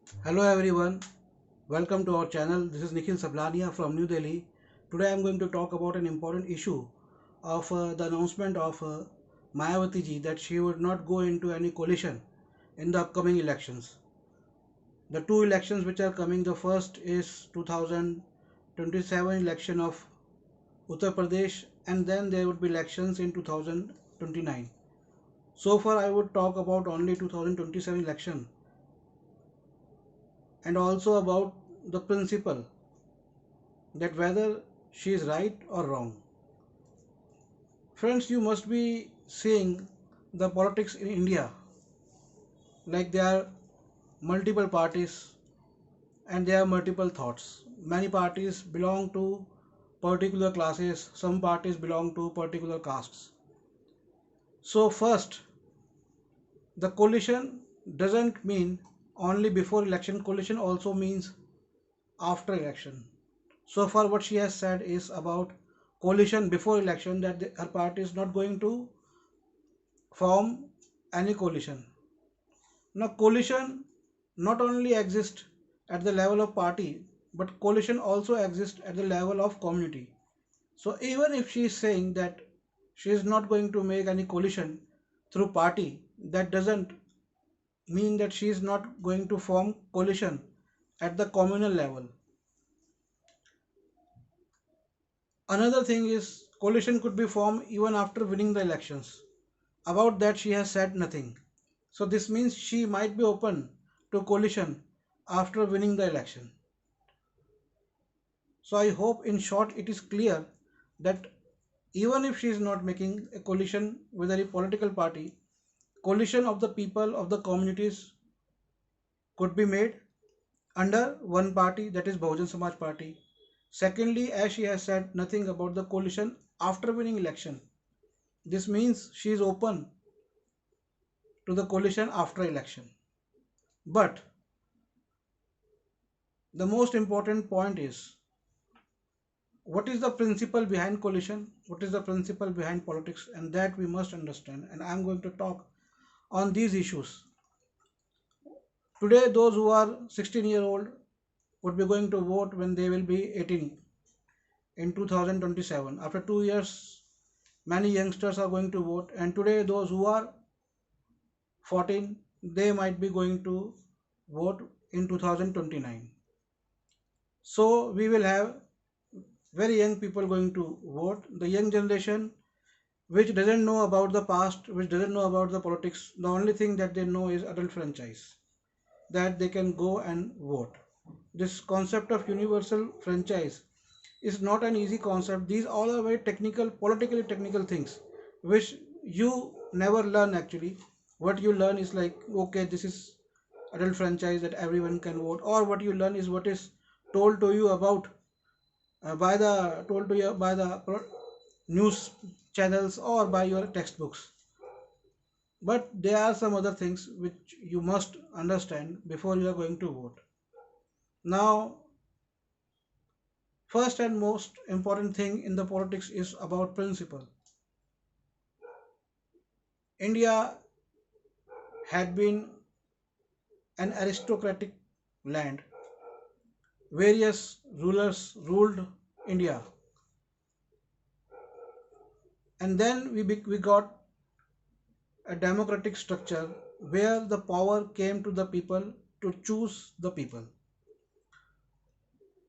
Hello everyone, welcome to our channel. This is Nikhil Sablania from New Delhi. Today I am going to talk about an important issue of the announcement of Mayawati ji that she would not go into any coalition in the upcoming elections. The two elections which are coming, the first is 2027 election of Uttar Pradesh, and then there would be elections in 2029. So far I would talk about only 2027 election and also about the principle that whether she is right or wrong. Friends, you must be seeing the politics in India like there are multiple parties and there are multiple thoughts. Many parties belong to particular classes, some parties belong to particular castes. So, first, the coalition doesn't mean only before election, coalition also means after election. So far, what she has said is about coalition before election that her party is not going to form any coalition. Now, coalition not only exists at the level of party, but coalition also exists at the level of community. So, even if she is saying that she is not going to make any coalition through party, that doesn't mean that she is not going to form coalition at the communal level. Another thing is coalition could be formed even after winning the elections. About that, she has said nothing. So this means she might be open to coalition after winning the election. So I hope in short it is clear that even if she is not making a coalition with any political party, coalition of the people of the communities could be made under one party, that is Bahujan Samaj Party. Secondly, as she has said nothing about the coalition after winning election. This means she is open to the coalition after election. But the most important point is what is the principle behind coalition, what is the principle behind politics, and that we must understand. And I'm going to talk on these issues. Today, those who are 16-year-old would be going to vote when they will be 18 in 2027. After 2 years, many youngsters are going to vote, and today, those who are 14, they might be going to vote in 2029. So, we will have very young people going to vote. The young generation which doesn't know about the past, which doesn't know about the politics, the only thing that they know is adult franchise, that they can go and vote. This concept of universal franchise is not an easy concept. These all are very technical, politically technical things, which you never learn actually. What you learn is like, okay, this is adult franchise that everyone can vote, or what you learn is what is told to you about by the told to you by the news channels or by your textbooks. But there are some other things which you must understand before you are going to vote. Now, first and most important thing in the politics is about principle. India had been an aristocratic land. Various rulers ruled India, and then we got a democratic structure where the power came to the people to choose the people.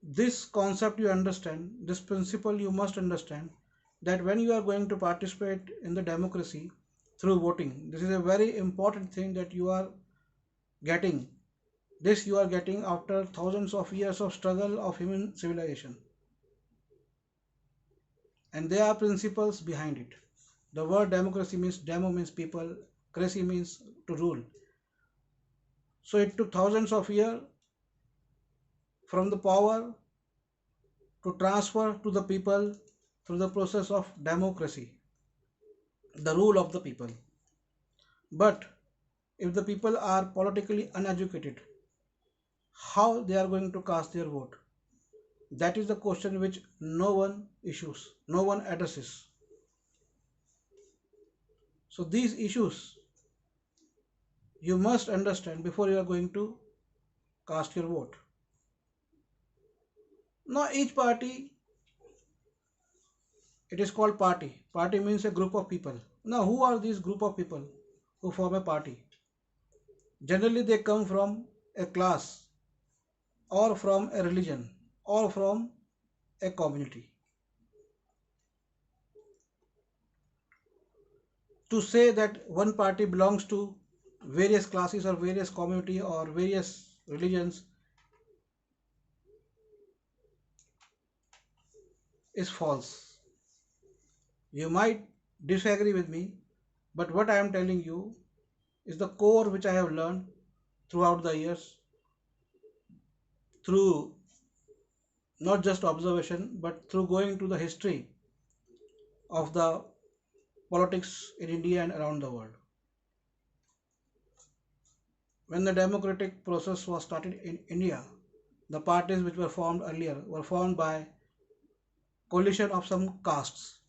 This concept you understand, this principle you must understand, that when you are going to participate in the democracy through voting, this is a very important thing that you are getting. This you are getting after thousands of years of struggle of human civilization, and there are principles behind it. The word democracy means demo means people, cracy means to rule. So it took thousands of years from the power to transfer to the people through the process of democracy, the rule of the people. But if the people are politically uneducated, how they are going to cast their vote? That is the question which no one issues, no one addresses. So these issues you must understand before you are going to cast your vote. Now each party, it is called party. Party means a group of people. Now who are these group of people who form a party? Generally they come from a class or from a religion or from a community. To say that one party belongs to various classes or various community or various religions is false. You might disagree with me, but what I am telling you is the core which I have learned throughout the years through not just observation but through going to the history of the politics in India and around the world. When the democratic process was started in India, the parties which were formed earlier were formed by coalition of some castes,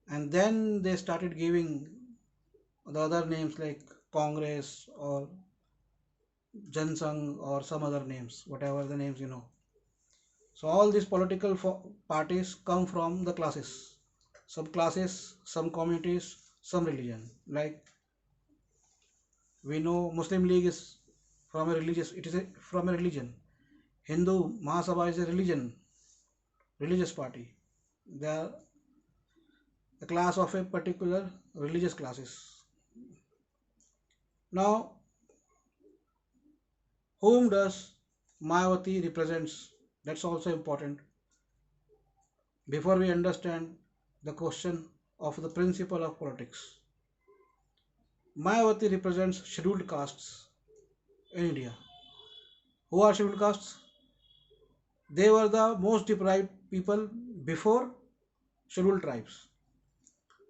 and then they started giving the other names like Congress or Jansang or some other names, whatever the names you know. So all these political parties come from the classes, some classes, some communities, some religion. Like we know Muslim League is from a religious, it is from a religion. Hindu Mahasabha is a religious party. They are a class of a particular religious classes. Now, whom does Mayawati represents? That's also important. Before we understand the question of the principle of politics, Mayawati represents scheduled castes in India. Who are scheduled castes? They were the most deprived people before scheduled tribes.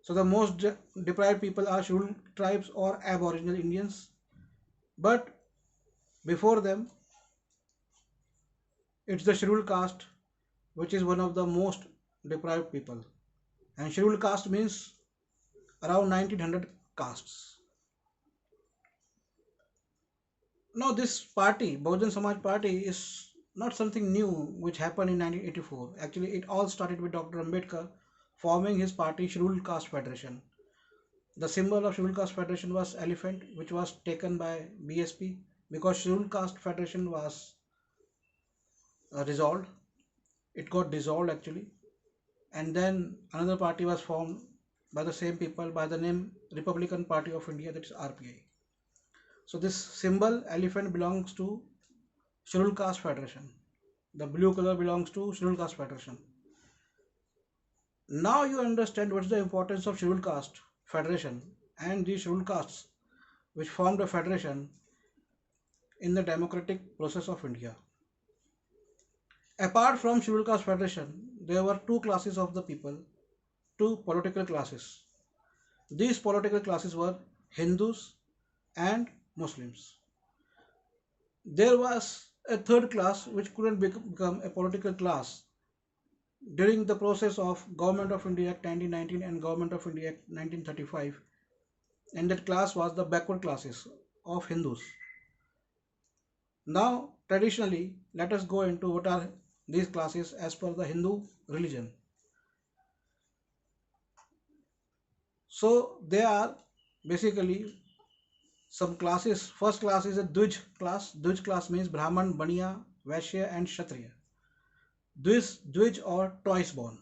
So the most deprived people are scheduled tribes or aboriginal Indians. But before them, it's the scheduled caste which is one of the most deprived people. And scheduled caste means around 1900 castes. Now this party, Bahujan Samaj Party, is not something new which happened in 1984. Actually, it all started with Dr. Ambedkar forming his party Scheduled Caste Federation. The symbol of Scheduled Caste Federation was elephant, which was taken by BSP because Scheduled Caste Federation was dissolved. It got dissolved actually, and then another party was formed by the same people by the name Republican Party of India, that is RPI. So this symbol elephant belongs to Scheduled Caste Federation. The blue color belongs to Scheduled Caste Federation. Now you understand what's the importance of Scheduled Caste Federation and these scheduled castes which formed a federation in the democratic process of India. Apart from Scheduled Caste Federation, there were two classes of the people, two political classes. These political classes were Hindus and Muslims. There was a third class which couldn't become a political class during the process of Government of India Act 1919 and Government of India Act 1935, and that class was the backward classes of Hindus. Now, traditionally, let us go into what are these classes as per the Hindu religion. So, they are basically some classes. First class is a Dvij class. Dvij class means Brahman, Baniya, Vaishya, and Kshatriya. Dvij or twice born.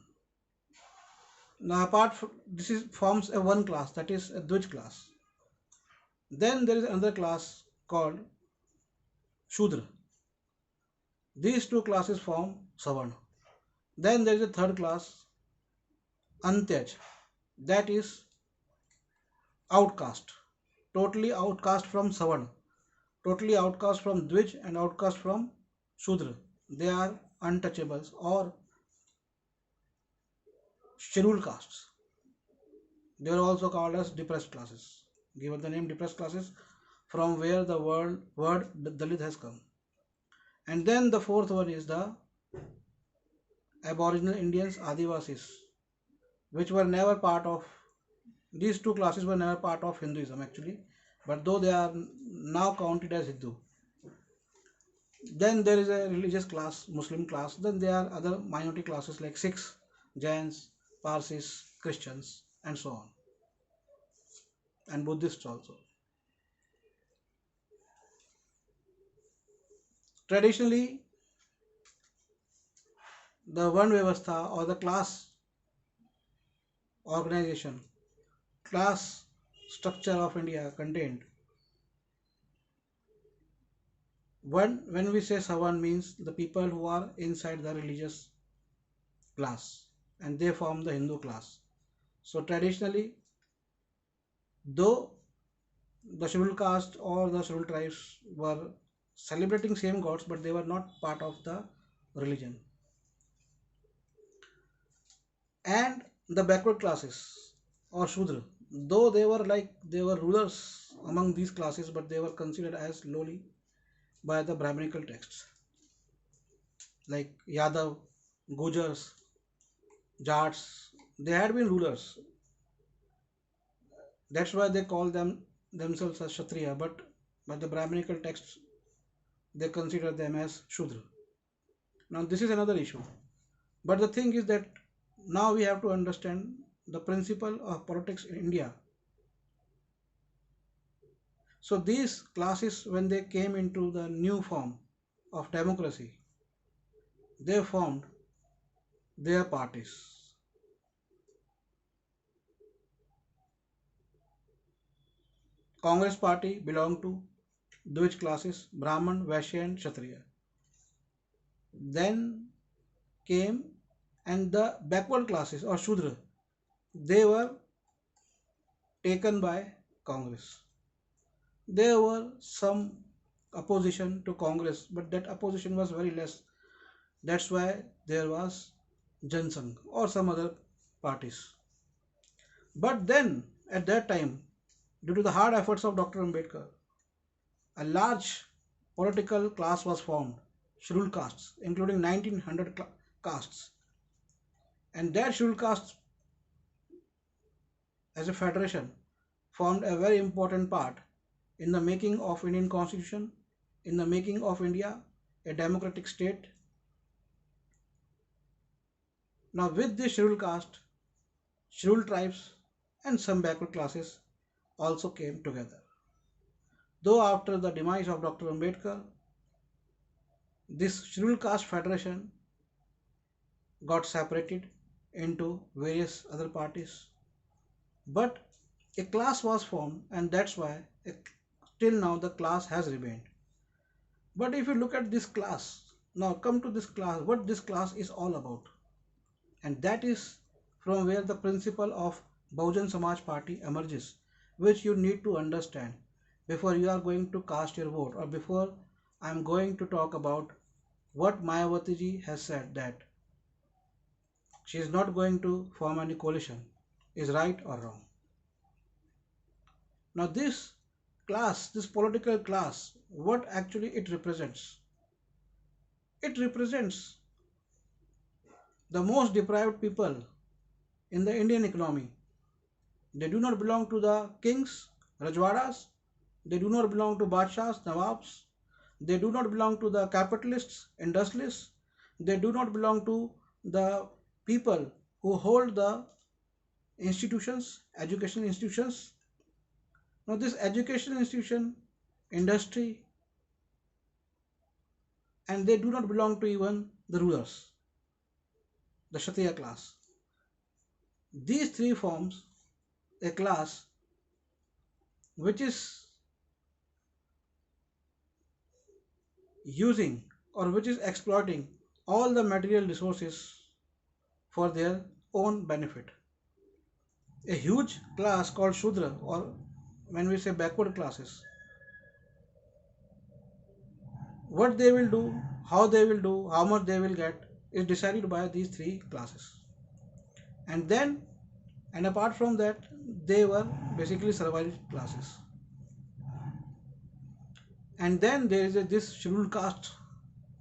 Now, apart from this, is forms a one class, that is a Dvij class. Then there is another class called Shudra. These two classes form Savarna. Then there is a third class, Antyaj, that is outcast, totally outcast from Savarna, totally outcast from Dvij and outcast from Shudra. They are untouchables or scheduled castes. They are also called as depressed classes, given the name depressed classes from where the word Dalit has come. And then the fourth one is the Aboriginal Indians, Adivasis, which were never part of, these two classes were never part of Hinduism actually, but though they are now counted as Hindu. Then there is a religious class, Muslim class. Then there are other minority classes like Sikhs, Jains, Parsis, Christians, and so on, and Buddhists also. Traditionally, the Varn Vyavastha or the class organization, class structure of India contained when we say Savan means the people who are inside the religious class and they form the Hindu class. So traditionally, though the scheduled caste or the scheduled tribes were celebrating same gods, but they were not part of the religion. And the backward classes or Shudra, though they were rulers among these classes, but they were considered as lowly by the Brahminical texts like Yadav, Gujars, Jats. They had been rulers. That's why they call themselves as Kshatriya, but by the Brahminical texts they consider them as Shudra. Now this is another issue. But the thing is that now we have to understand the principle of politics in India. So these classes, when they came into the new form of democracy, they formed their parties. Congress party belonged to which classes? Brahman, Vaishya and Kshatriya. Then came and the backward classes or Shudra, they were taken by Congress. There were some opposition to Congress, but that opposition was very less. That's why there was Jansangh or some other parties. But then, at that time, due to the hard efforts of Dr. Ambedkar, a large political class was formed, scheduled castes, including 1900 castes. And that scheduled caste, as a federation, formed a very important part in the making of Indian Constitution, in the making of India a democratic state. Now, with this scheduled caste, scheduled tribes, and some backward classes also came together. Though after the demise of Dr. Ambedkar, this scheduled caste federation got separated into various other parties, but a class was formed, and that's why till now the class has remained. But if you look at this class, now come to this class, what this class is all about, and that is from where the principle of Bahujan Samaj Party emerges, which you need to understand before you are going to cast your vote or before I am going to talk about what Mayawati ji has said that she is not going to form any coalition is right or wrong. Now this class, this political class, what actually it represents? It represents the most deprived people in the Indian economy. They do not belong to the kings, Rajwadas. They do not belong to Badshahs, Nawabs. They do not belong to the capitalists, industrialists. They do not belong to the people who hold the institutions, educational institutions. Now, this educational institution, industry, and they do not belong to even the rulers, the Kshatriya class. These three forms a class which is using or which is exploiting all the material resources for their own benefit. A huge class called Shudra, or when we say backward classes, what they will do, how much they will get is decided by these three classes. And then, and apart from that, they were basically survived classes. And then there is this scheduled caste,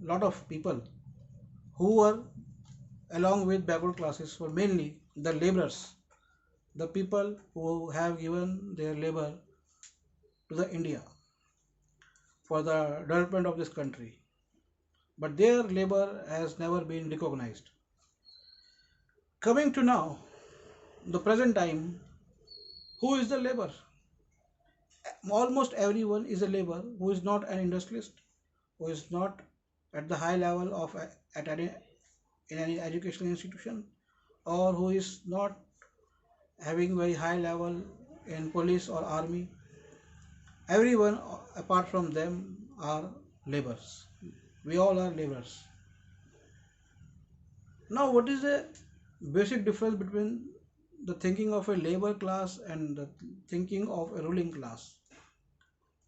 lot of people who were along with backward classes were mainly the laborers, the people who have given their labor to the India for the development of this country, but their labor has never been recognized. Coming to now, the present time, who is the labor? Almost everyone is a labor who is not an industrialist, who is not at the high level of at any in any educational institution, or who is not having very high level in police or army. Everyone apart from them are laborers. We all are laborers. Now, what is the basic difference between the thinking of a labor class and the thinking of a ruling class?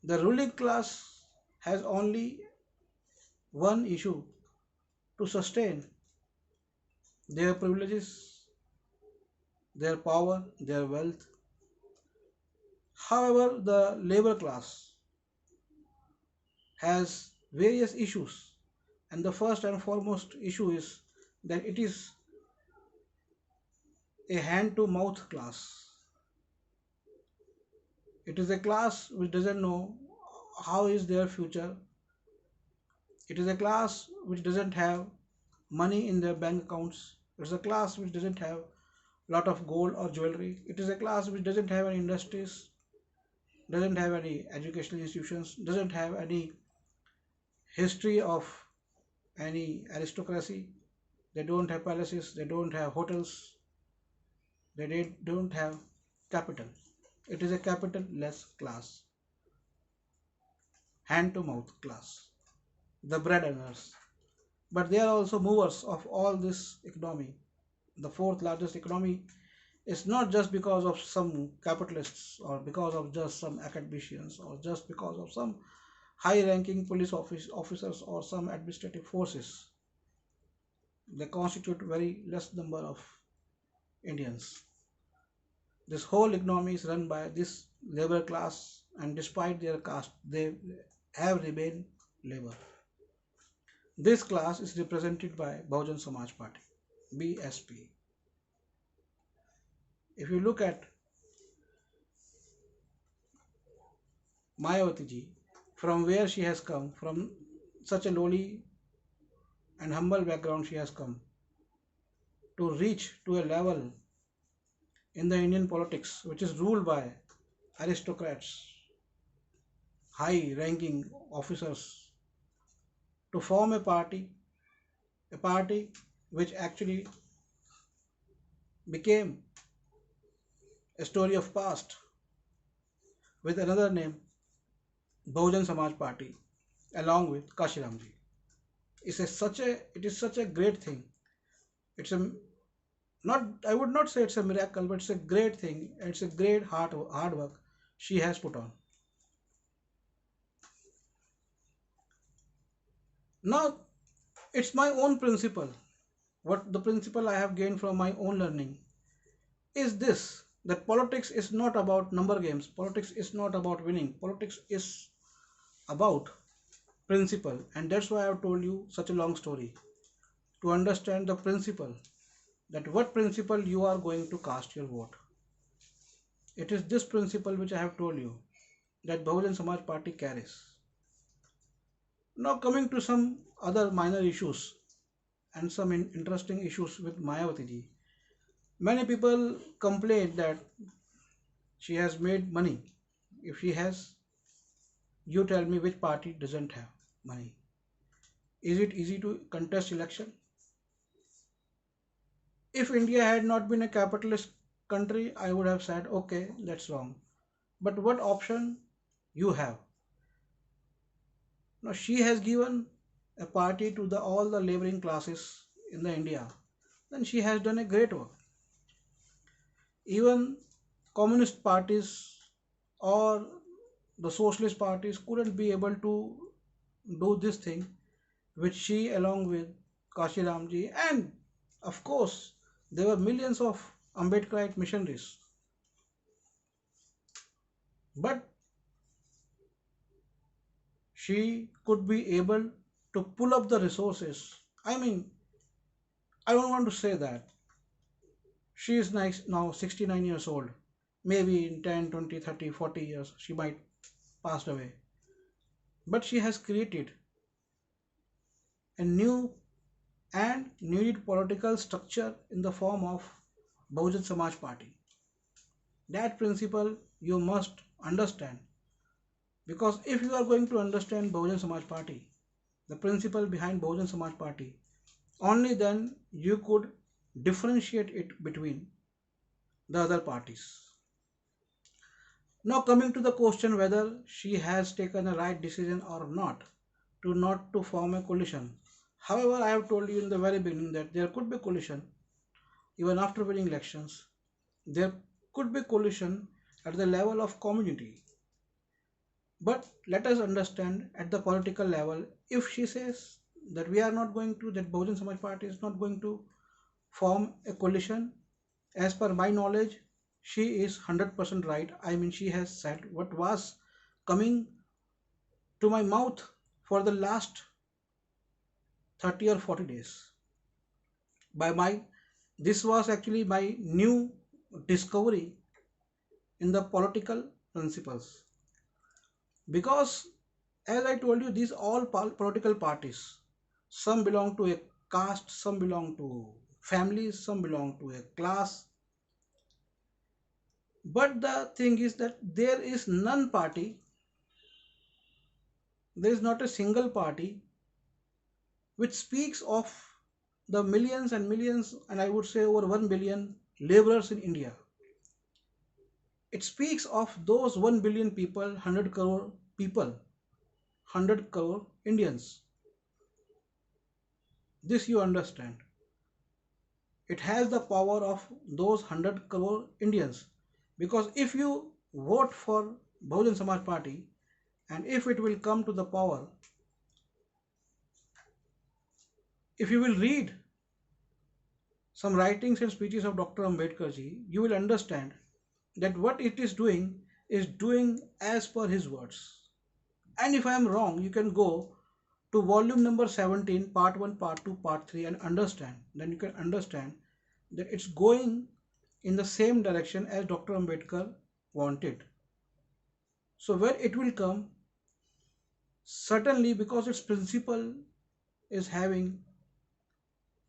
The ruling class has only one issue: to sustain their privileges, their power, their wealth. However, the labor class has various issues, and the first and foremost issue is that it is a hand to mouth class. It is a class which doesn't know how is their future. It is a class which doesn't have money in their bank accounts. It's a class which doesn't have lot of gold or jewelry. It is a class which doesn't have any industries, doesn't have any educational institutions, doesn't have any history of any aristocracy. They don't have palaces, they don't have hotels, don't have capital. It is a capital-less class, hand-to-mouth class, the bread earners. But they are also movers of all this economy. The fourth largest economy is not just because of some capitalists or because of just some academicians or just because of some high-ranking officers or some administrative forces. They constitute very less number of Indians. This whole economy is run by this labor class, and despite their caste, they have remained labor. This class is represented by Bahujan Samaj Party, BSP. If you look at Mayawati ji, from where she has come, from such a lowly and humble background she has come, to reach to a level in the Indian politics which is ruled by aristocrats, high ranking officers, to form a party which actually became a story of past with another name, Bahujan Samaj Party, along with Kashiramji. It is such a great thing. It's a not I would not say it's a miracle, but it's a great thing. It's a great hard work she has put on. Now, it's my own principle. What the principle I have gained from my own learning is this: that politics is not about number games. Politics is not about winning. Politics is about principle, and that's why I have told you such a long story to understand the principle, that what principle you are going to cast your vote. It is this principle which I have told you that Bahujan Samaj Party carries. Now, coming to some other minor issues and some interesting issues with Mayawati ji. Many people complain that she has made money. If she has, you tell me which party doesn't have money. Is it easy to contest election? If India had not been a capitalist country, I would have said, okay, that's wrong. But what option you have? Now she has given a party to all the laboring classes in the India. Then she has done a great work. Even communist parties or the socialist parties couldn't be able to do this thing which she, along with Kashi Ramji, and of course there were millions of Ambedkarite missionaries. But she could be able to pull up the resources. I mean, I don't want to say that. She is nice now 69 years old. Maybe in 10, 20, 30, 40 years she might passed away, but she has created a new and needed political structure in the form of Bahujan Samaj Party. That principle you must understand, because if you are going to understand Bahujan Samaj Party, the principle behind Bahujan Samaj Party, only then you could differentiate it between the other parties. Now coming to the question whether she has taken a right decision or not to form a coalition. However, I have told you in the very beginning that there could be coalition even after winning elections. There could be coalition at the level of community. But let us understand at the political level, if she says that we are not going to, that Bahujan Samaj Party is not going to form a coalition, as per my knowledge, she is 100% right. I mean, she has said what was coming to my mouth for the last 30 or 40 days. By my, this was actually my new discovery in the political principles. Because as I told you, these all political parties, some belong to a caste, some belong to families, some belong to a class. But the thing is that there is none party, there is not a single party which speaks of the millions and millions, and I would say over 1 billion laborers in India. It speaks of those 1 billion people, 100 crore people, 100 crore Indians. This you understand. It has the power of those 100 crore Indians. Because if you vote for Bahujan Samaj Party and if it will come to the power, if you will read some writings and speeches of Dr. Ambedkar ji, you will understand that what it is doing as per his words. And if I am wrong, you can go to volume number 17, part 1, part 2, part 3 and understand. Then you can understand that it's going in the same direction as Dr. Ambedkar wanted. So where it will come, certainly because its principle is having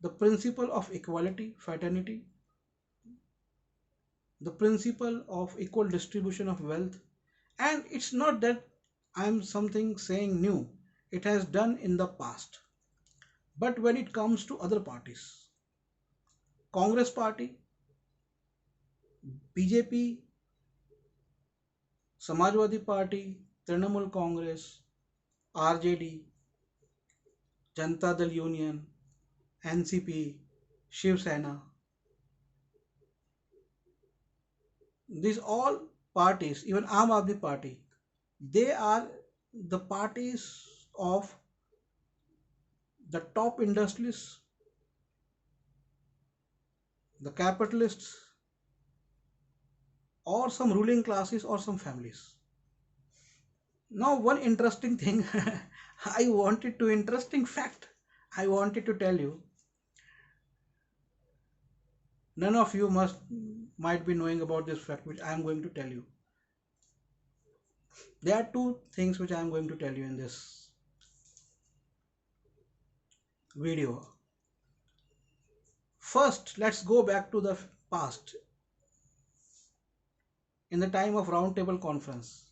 the principle of equality, fraternity, the principle of equal distribution of wealth. And it's not that I'm something saying new, it has done in the past. But when it comes to other parties, Congress Party, BJP, Samajwadi Party, Trinamool Congress, RJD, Janata Dal Union, NCP, Shiv Sena, these all parties, even Aam Aadmi Party, they are the parties of the top industrialists, the capitalists, or some ruling classes or some families. Now, one interesting thing interesting fact I wanted to tell you. None of you might be knowing about this fact which I am going to tell you. There are two things which I am going to tell you in this video. First, let's go back to the past. In the time of Round Table Conference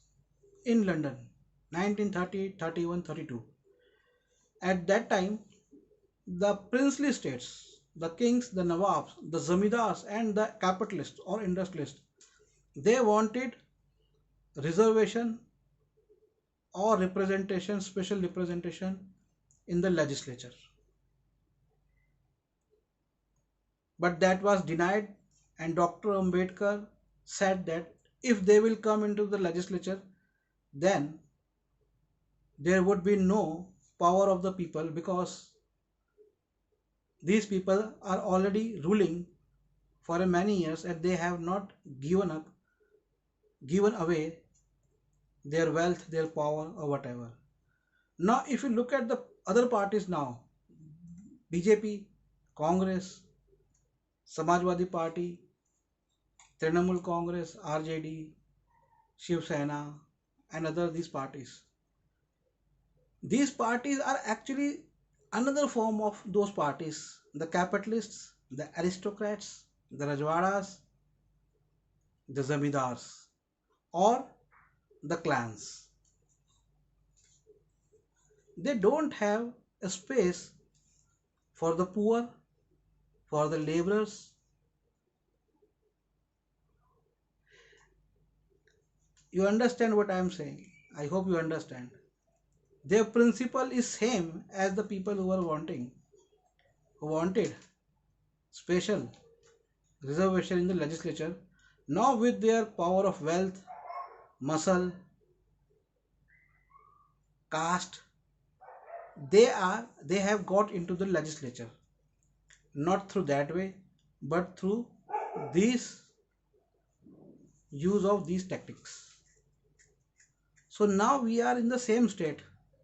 in London, 1930, 31, 32. At that time, the princely states, the kings, the nawabs, the zamindars and the capitalists or industrialists, they wanted reservation or representation, special representation in the legislature. But that was denied, and Dr. Ambedkar said that if they will come into the legislature, then there would be no power of the people, because these people are already ruling for many years and they have not given away their wealth, their power, or whatever. Now, if you look at the other parties now, BJP, Congress, Samajwadi Party, Trinamool Congress, RJD, Shiv Sena, and other these parties. These parties are actually another form of those parties, the capitalists, the aristocrats, the rajwadas, the zamidars, or the clans. They don't have a space for the poor, for the laborers. You understand what I am saying? I hope you understand. Their principle is same as the people who are who wanted special reservation in the legislature. Now with their power of wealth, muscle, caste, they have got into the legislature, not through that way, but through this use of these tactics. So now we are in the same state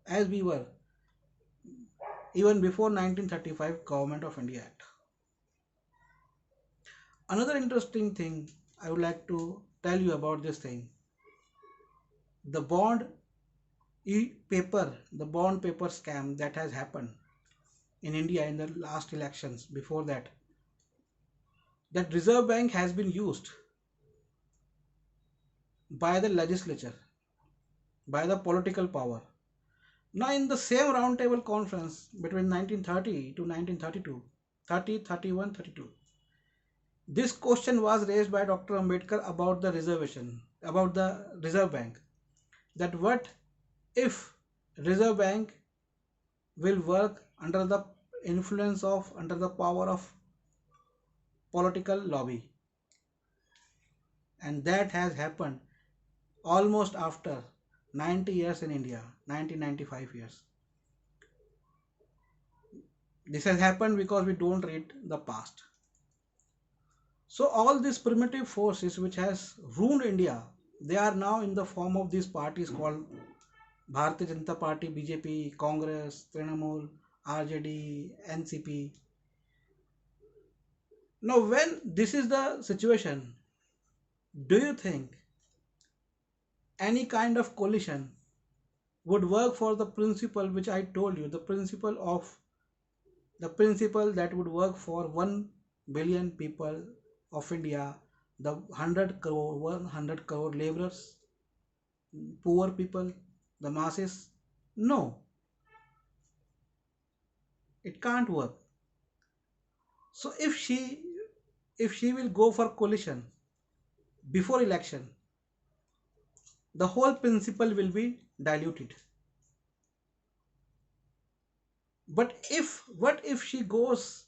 as we were even before 1935 Government of India Act. Another interesting thing I would like to tell you about this thing, the bond paper scam that has happened in India in the last elections. Before that, that Reserve Bank has been used by the legislature, by the political power. Now, in the same roundtable conference between 1930 to 1932, 30, 31, 32, this question was raised by Dr. Ambedkar about the reservation, about the Reserve Bank. That what if Reserve Bank will work under the influence of, under the power of political lobby? And that has happened almost after 90 years in India, 1995 years. This has happened because we don't read the past. So all these primitive forces which has ruined India, they are now in the form of these parties called Bharatiya Janata Party, BJP, Congress, Trinamool, RJD, NCP. Now when this is the situation, do you think any kind of coalition would work for the principle which I told you, the principle that would work for 1 billion people of India, the 100 crore laborers, poor people, the masses? No, it can't work. So if she will go for coalition before election, the whole principle will be diluted. But if what if she goes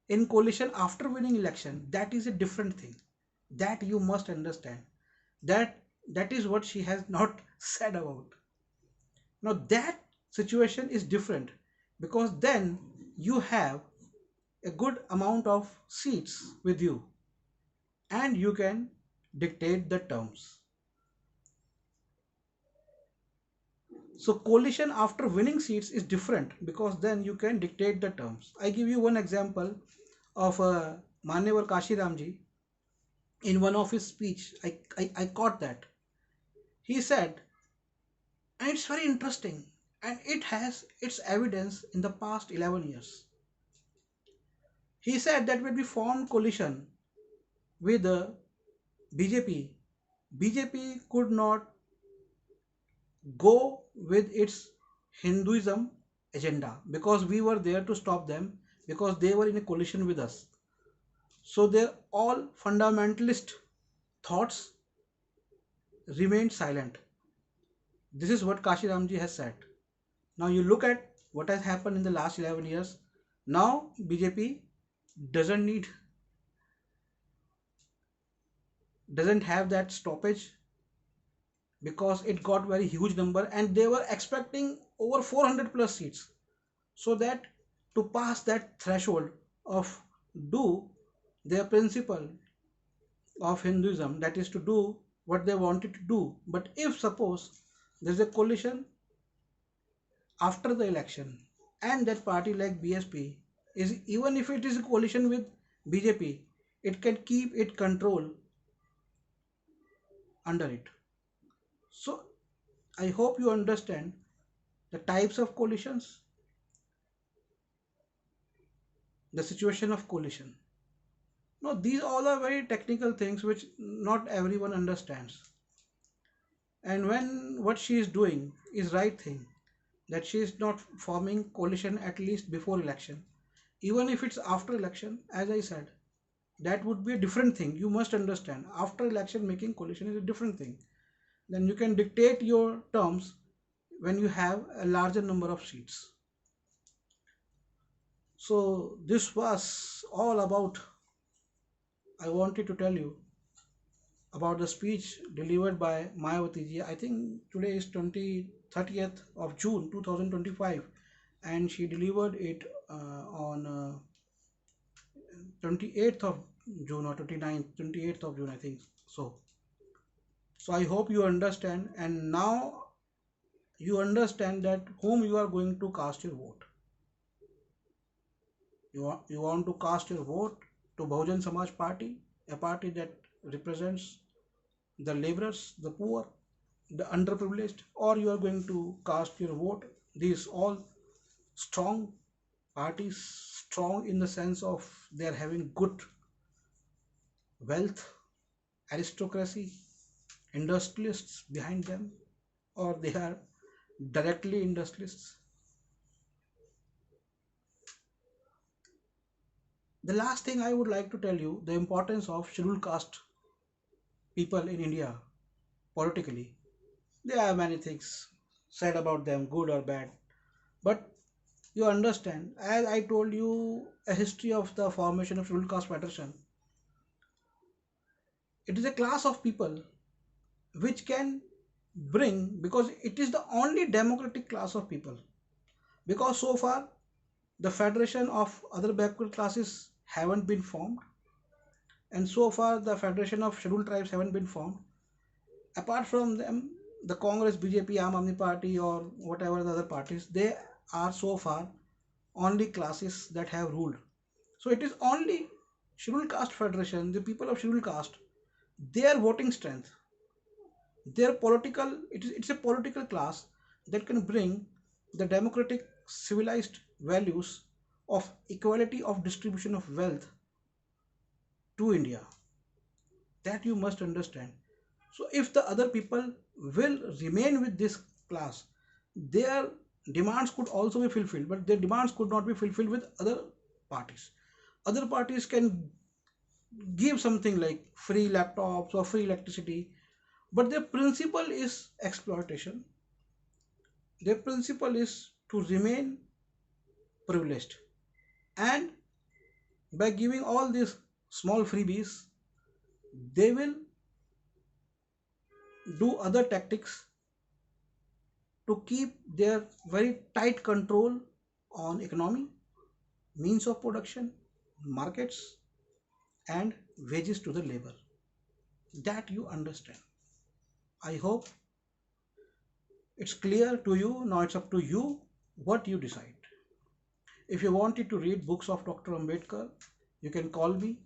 in coalition after winning election? That is a different thing. That you must understand. That is what she has not said about. Now that situation is different because then you have a good amount of seats with you and you can dictate the terms. So coalition after winning seats is different because then you can dictate the terms. I give you one example of Manevar Kashi Ramji. In one of his speech, I caught that. He said, and it's very interesting, and it has its evidence in the past 11 years. He said that when we formed coalition with the BJP, BJP could not go with its Hinduism agenda because we were there to stop them because they were in a coalition with us. So their all fundamentalist thoughts remained silent. This is what Kashi Ramji has said. Now you look at what has happened in the last 11 years. Now BJP doesn't need, doesn't have that stoppage because it got very huge number and they were expecting over 400 plus seats, so that to pass that threshold of do their principle of Hinduism, that is to do what they wanted to do. But if suppose there is a coalition after the election and that party like BSP is, even if it is a coalition with BJP, it can keep it control under it. So I hope you understand the types of coalitions, the situation of coalition. No, these all are very technical things which not everyone understands. And when what she is doing is right thing, that she is not forming coalition at least before election, even if it's after election, as I said, that would be a different thing. You must understand, after election making coalition is a different thing. Then you can dictate your terms when you have a larger number of seats. So this was all about, I wanted to tell you about the speech delivered by Mayawati ji. I think today is 30th of June 2025, and she delivered it on 28th of June or 28th of June, I think so. So I hope you understand, and now you understand that whom you are going to cast your vote. You want to cast your vote to Bahujan Samaj Party, a party that represents the laborers, the poor, the underprivileged, or you are going to cast your vote. These all strong parties, strong in the sense of they are having good wealth, aristocracy, industrialists behind them, or they are directly industrialists. The last thing I would like to tell you, the importance of scheduled caste people in India politically. There are many things said about them, good or bad, but you understand, as I told you, a history of the formation of scheduled caste federation. It is a class of people which can bring, because it is the only democratic class of people, because so far the federation of other backward classes haven't been formed, and so far the federation of scheduled tribes haven't been formed. Apart from them, the Congress, BJP, Aam Aadmi Party, or whatever the other parties, they are so far only classes that have ruled. So it is only scheduled caste federation, the people of scheduled caste, their voting strength, their political, it's a political class that can bring the democratic civilized values of equality of distribution of wealth to India. That you must understand. So if the other people will remain with this class, their demands could also be fulfilled, but their demands could not be fulfilled with other parties. Other parties can give something like free laptops or free electricity, but their principle is exploitation. Their principle is to remain privileged, and by giving all these small freebies, they will do other tactics to keep their very tight control on economy, means of production, markets, and wages to the labor. That you understand. I hope it's clear to you. Now it's up to you what you decide. If you wanted to read books of Dr. Ambedkar, you can call me,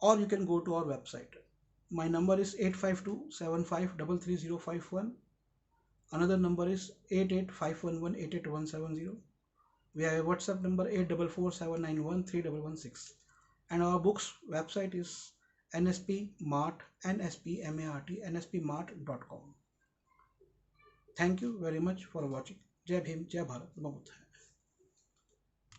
or you can go to our website. My number is 852-7533-051. Another number is 88-511-88170. We have a WhatsApp number 844-791-3116. And our book's website is nspmart, nspmart.com. Thank you very much for watching. Jai Bhim, Jai Bharat, Namo Buddhaya.